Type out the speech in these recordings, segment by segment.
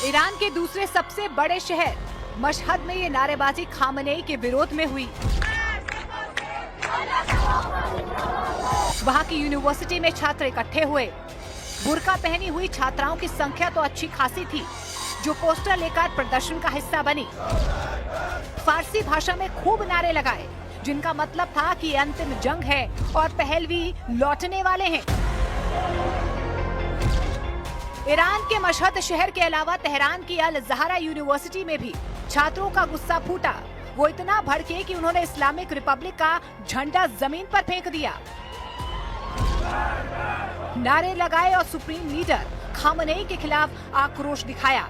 Iran के दूसरे सबसे बड़े शहर मशहद में ये नारेबाजी खामनेई के विरोध में हुई। वहाँ की यूनिवर्सिटी में छात्र इकट्ठे हुए। बुर्का पहनी हुई छात्राओं की संख्या तो अच्छी खासी थी, जो पोस्टर लेकर प्रदर्शन का हिस्सा बनी। फारसी भाषा में खूब नारे लगाए, जिनका मतलब था कि अंतिम जंग है और पहलवी लौटने वाले हैं। ईरान के मशहद शहर के अलावा तेहरान की अल ज़हरा यूनिवर्सिटी में भी छात्रों का गुस्सा फूटा। वो इतना भड़के कि उन्होंने इस्लामिक रिपब्लिक का झंडा जमीन पर फेंक दिया। नारे लगाए और सुप्रीम लीडर खामनेई के खिलाफ आक्रोश दिखाया।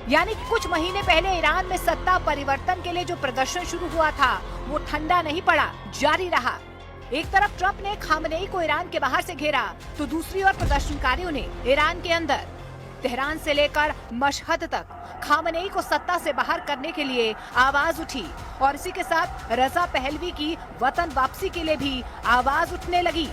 यानी कि कुछ महीने पहले ईरान में सत्ता परिवर्तन के लिए जो प्रदर्शन शुरू हुआ था, वो ठंडा नहीं पड़ा, जारी रहा। एक तरफ ट्रंप ने खामनेई को ईरान के बाहर से घेरा, तो दूसरी ओर प्रदर्शनकारियों ने ईरान के अंदर तेहरान से लेकर मशहद तक खामनेई को सत्ता से बाहर करने के लिए आवाज उठी। और इसी के साथ रजा पहलवी की वतन वापसी के लिए भी आवाज उठने लगी।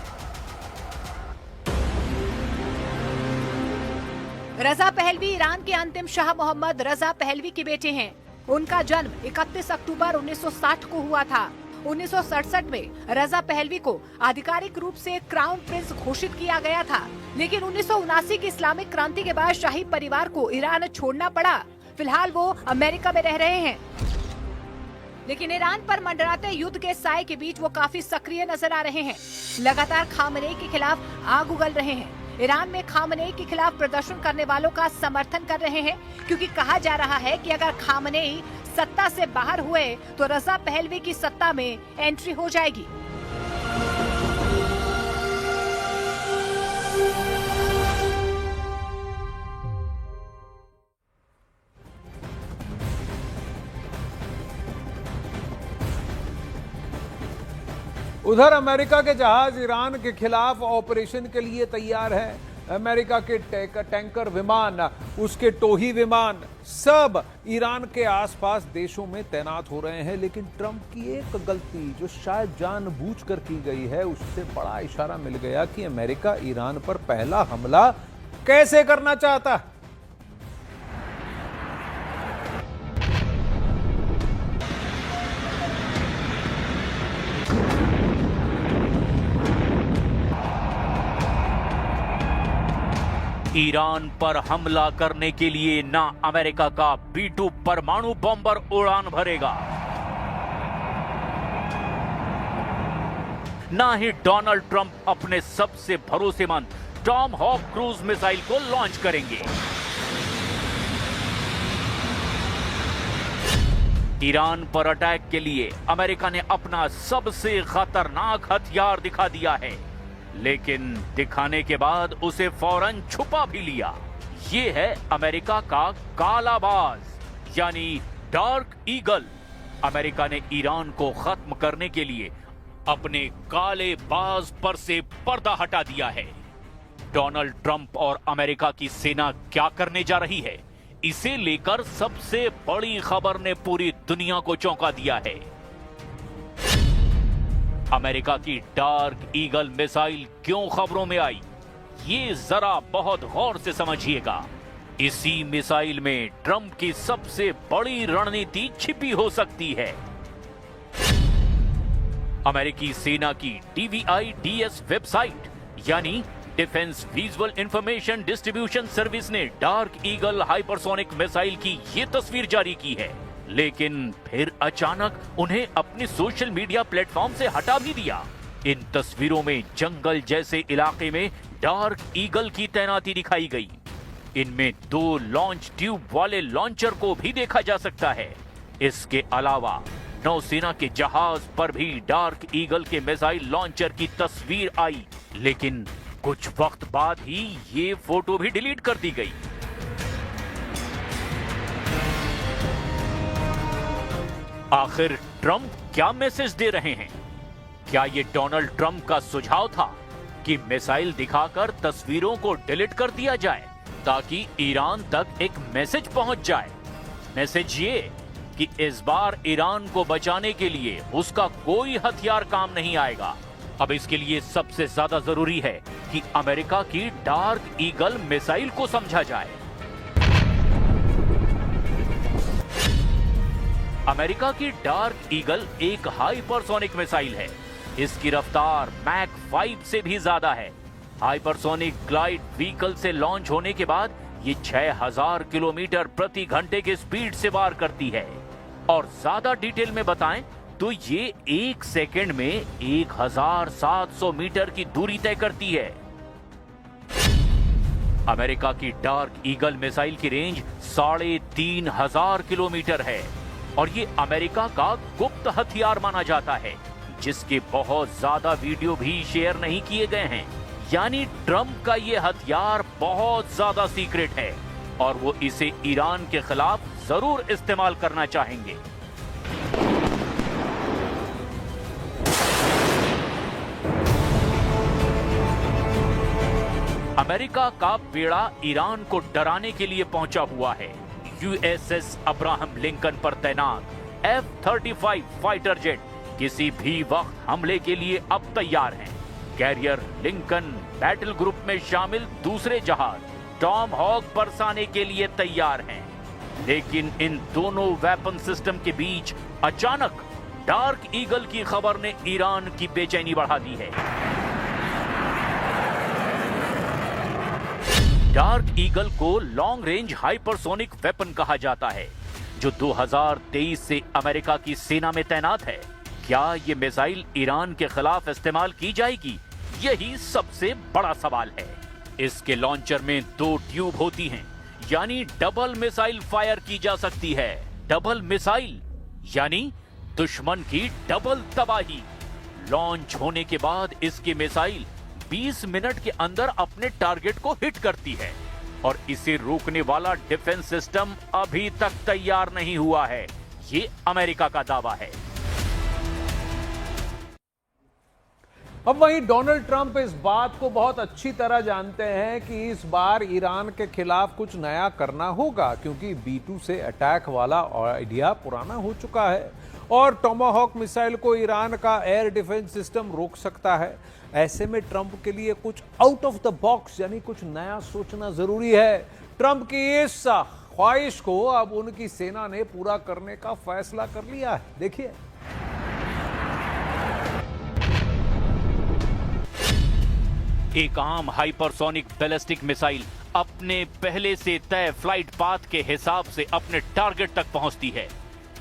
रजा पहलवी ईरान के अंतिम शाह मोहम्मद रजा पहलवी के बेटे हैं। उनका जन्म 31 अक्टूबर 1960 को हुआ था। 1967 में रजा पहलवी को आधिकारिक रूप से क्राउन प्रिंस घोषित किया गया था, लेकिन 1979 की इस्लामिक क्रांति के बाद शाही परिवार को ईरान छोड़ना पड़ा। फिलहाल वो अमेरिका में रह रहे हैं, लेकिन ईरान पर मंडराते युद्ध के साए के बीच वो काफी सक्रिय नजर आ रहे हैं। लगातार खामनेई के खिलाफ आग उगल रहे हैं। ईरान में खामनेई के खिलाफ प्रदर्शन करने वालों का समर्थन कर रहे हैं, क्योंकि कहा जा रहा है कि अगर खामनेई सत्ता से बाहर हुए तो रजा पहलवी की सत्ता में एंट्री हो जाएगी। उधर अमेरिका के जहाज ईरान के खिलाफ ऑपरेशन के लिए तैयार है। अमेरिका के टैंकर विमान, उसके टोही विमान सब ईरान के आसपास देशों में तैनात हो रहे हैं। लेकिन ट्रंप की एक गलती, जो शायद जानबूझकर की गई है, उससे बड़ा इशारा मिल गया कि अमेरिका ईरान पर पहला हमला कैसे करना चाहता है। ईरान पर हमला करने के लिए ना अमेरिका का B-2 परमाणु बॉम्बर उड़ान भरेगा, ना ही डोनाल्ड ट्रंप अपने सबसे भरोसेमंद टॉम हॉक क्रूज मिसाइल को लॉन्च करेंगे। ईरान पर अटैक के लिए अमेरिका ने अपना सबसे खतरनाक हथियार दिखा दिया है, लेकिन दिखाने के बाद उसे फौरन छुपा भी लिया। ये है अमेरिका का कालाबाज, यानी डार्क ईगल। अमेरिका ने ईरान को खत्म करने के लिए अपने काले बाज पर से पर्दा हटा दिया है। डोनाल्ड ट्रंप और अमेरिका की सेना क्या करने जा रही है, इसे लेकर सबसे बड़ी खबर ने पूरी दुनिया को चौंका दिया है। अमेरिका की डार्क ईगल मिसाइल क्यों खबरों में आई, ये जरा बहुत गौर से समझिएगा। इसी मिसाइल में ट्रंप की सबसे बड़ी रणनीति छिपी हो सकती है। अमेरिकी सेना की DVIDS वेबसाइट, यानी defence visual information distribution service, ने डार्क ईगल हाइपरसोनिक मिसाइल की ये तस्वीर जारी की है, लेकिन फिर अचानक उन्हें अपने सोशल मीडिया प्लेटफॉर्म से हटा भी दिया। इन तस्वीरों में जंगल जैसे इलाके में डार्क ईगल की तैनाती दिखाई गई। इनमें 2 लॉन्च ट्यूब वाले लॉन्चर को भी देखा जा सकता है। इसके अलावा नौसेना के जहाज पर भी डार्क ईगल के मिसाइल लॉन्चर की तस्वीर आई, लेकिन कुछ वक्त बाद ही ये फोटो भी डिलीट कर दी गई। आखिर ट्रंप क्या मैसेज दे रहे हैं? क्या ये डोनाल्ड ट्रंप का सुझाव था कि मिसाइल दिखाकर तस्वीरों को डिलीट कर दिया जाए, ताकि ईरान तक एक मैसेज पहुंच जाए? मैसेज ये कि इस बार ईरान को बचाने के लिए उसका कोई हथियार काम नहीं आएगा। अब इसके लिए सबसे ज्यादा जरूरी है कि अमेरिका की डार्क ईगल मिसाइल को समझा जाए। अमेरिका की डार्क ईगल एक हाइपरसोनिक मिसाइल है। इसकी रफ्तार मैक 5 से भी ज्यादा है। हाइपरसोनिक ग्लाइड व्हीकल से लॉन्च होने के बाद ये 6000 किलोमीटर प्रति घंटे के स्पीड से वार करती है। और ज्यादा डिटेल में बताएं तो ये 1 सेकंड में 1700 मीटर की दूरी तय करती है। अमेरिका की डार्क ईगल मिसाइल की रेंज 3500 किलोमीटर है और ये अमेरिका का गुप्त हथियार माना जाता है, जिसके बहुत ज्यादा वीडियो भी शेयर नहीं किए गए हैं। यानी ट्रंप का ये हथियार बहुत ज्यादा सीक्रेट है और वो इसे ईरान के खिलाफ जरूर इस्तेमाल करना चाहेंगे। अमेरिका का बेड़ा ईरान को डराने के लिए पहुंचा हुआ है। यूएसएस अब्राहम लिंकन पर तैनात F-35 फाइटर जेट किसी भी वक्त हमले के लिए अब तैयार हैं। कैरियर लिंकन बैटल ग्रुप में शामिल दूसरे जहाज टॉम हॉक बरसाने के लिए तैयार हैं। लेकिन इन दोनों वेपन सिस्टम के बीच अचानक डार्क ईगल की खबर ने ईरान की बेचैनी बढ़ा दी है। डार्क ईगल को लॉन्ग रेंज हाइपरसोनिक वेपन कहा जाता है, जो 2023 से अमेरिका की सेना में तैनात है। क्या ये मिसाइल ईरान के खिलाफ इस्तेमाल की जाएगी? यही सबसे बड़ा सवाल है। इसके लॉन्चर में 2 ट्यूब होती हैं, यानी डबल मिसाइल फायर की जा सकती है। डबल मिसाइल यानी दुश्मन की डबल तबाही। लॉन्च होने के बाद इसकी मिसाइल 20 मिनट के अंदर अपने टारगेट को हिट करती है और इसे रोकने वाला डिफेंस सिस्टम अभी तक तैयार नहीं हुआ है। ये अमेरिका का दावा है। अब वहीं डोनाल्ड ट्रंप इस बात को बहुत अच्छी तरह जानते हैं कि इस बार ईरान के खिलाफ कुछ नया करना होगा, क्योंकि B-2 से अटैक वाला आइडिया पुराना हो चुका है और टोमाहॉक मिसाइल को ईरान का एयर डिफेंस सिस्टम रोक सकता है। ऐसे में ट्रंप के लिए कुछ आउट ऑफ द बॉक्स यानी कुछ नया सोचना जरूरी है। ट्रंप की इस ख्वाहिश को अब उनकी सेना ने पूरा करने का फैसला कर लिया है। देखिए, एक आम हाइपरसोनिक बैलिस्टिक मिसाइल अपने पहले से तय फ्लाइट पाथ के हिसाब से अपने टारगेट तक पहुंचती है।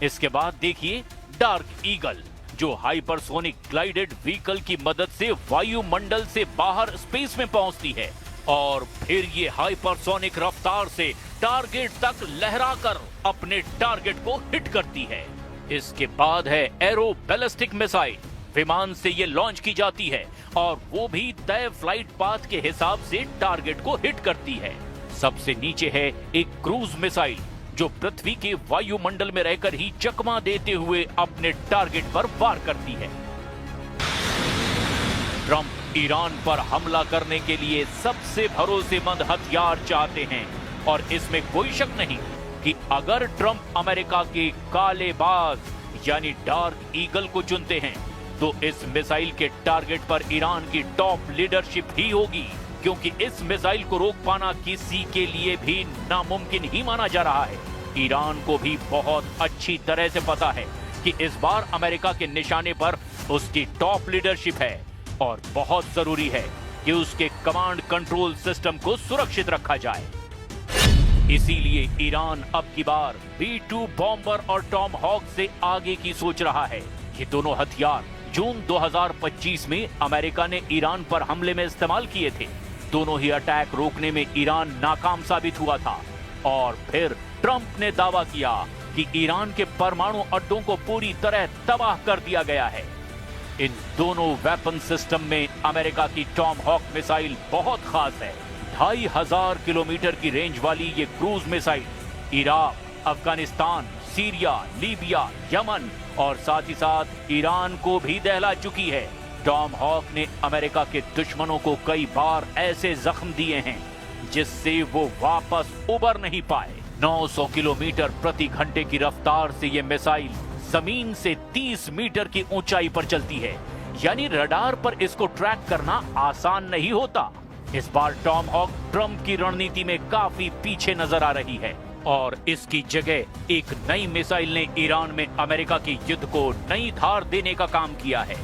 इसके बाद देखिए डार्क ईगल, जो हाइपरसोनिक ग्लाइडेड व्हीकल की मदद से वायुमंडल से बाहर स्पेस में पहुंचती है और फिर ये हाइपरसोनिक रफ्तार से टारगेट तक लहराकर अपने टारगेट को हिट करती है। इसके बाद है एरो बैलिस्टिक मिसाइल। विमान से ये लॉन्च की जाती है और वो भी तय फ्लाइट पाथ के हिसाब से टारगेट को हिट करती है। सबसे नीचे है एक क्रूज मिसाइल, जो पृथ्वी के वायुमंडल में रहकर ही चकमा देते हुए अपने टारगेट पर वार करती है। ट्रंप ईरान पर हमला करने के लिए सबसे भरोसेमंद हथियार चाहते हैं और इसमें कोई शक नहीं कि अगर ट्रंप अमेरिका के काले बाज यानी डार्क ईगल को चुनते हैं तो इस मिसाइल के टारगेट पर ईरान की टॉप लीडरशिप ही होगी, क्योंकि इस मिसाइल को रोक पाना किसी के लिए भी नामुमकिन ही माना जा रहा है। ईरान को भी बहुत अच्छी तरह से पता है कि इस बार अमेरिका के निशाने पर उसकी टॉप लीडरशिप है और बहुत जरूरी है कि उसके कमांड कंट्रोल सिस्टम को सुरक्षित रखा जाए। इसीलिए ईरान अब की बार B-2 बॉम्बर और टॉम हॉक से आगे की सोच रहा है। ये दोनों हथियार जून 2025 में अमेरिका ने ईरान पर हमले में इस्तेमाल किए थे। दोनों ही अटैक रोकने में ईरान नाकाम साबित हुआ था और फिर ट्रंप ने दावा किया कि ईरान के परमाणु अड्डों को पूरी तरह तबाह कर दिया गया है। इन दोनों वेपन सिस्टम में अमेरिका की टॉम हॉक मिसाइल बहुत खास है। 2500 किलोमीटर की रेंज वाली ये cruise missile Iraq, Afghanistan, Syria, Libya, Yemen और साथ ही साथ ईरान को भी दहला चुकी है। टॉम हॉक ने अमेरिका के दुश्मनों को कई बार ऐसे जख्म दिए हैं जिससे वो वापस उबर नहीं पाए। 900 किलोमीटर प्रति घंटे की रफ्तार से ये मिसाइल जमीन से 30 मीटर की ऊंचाई पर चलती है। यानी रडार पर इसको ट्रैक करना आसान नहीं होता। इस बार टॉम हॉक ट्रंप की रणनीति में काफी पीछे नजर आ रही है और इसकी जगह एक नई मिसाइल ने ईरान में अमेरिका के युद्ध को नई धार देने का काम किया है।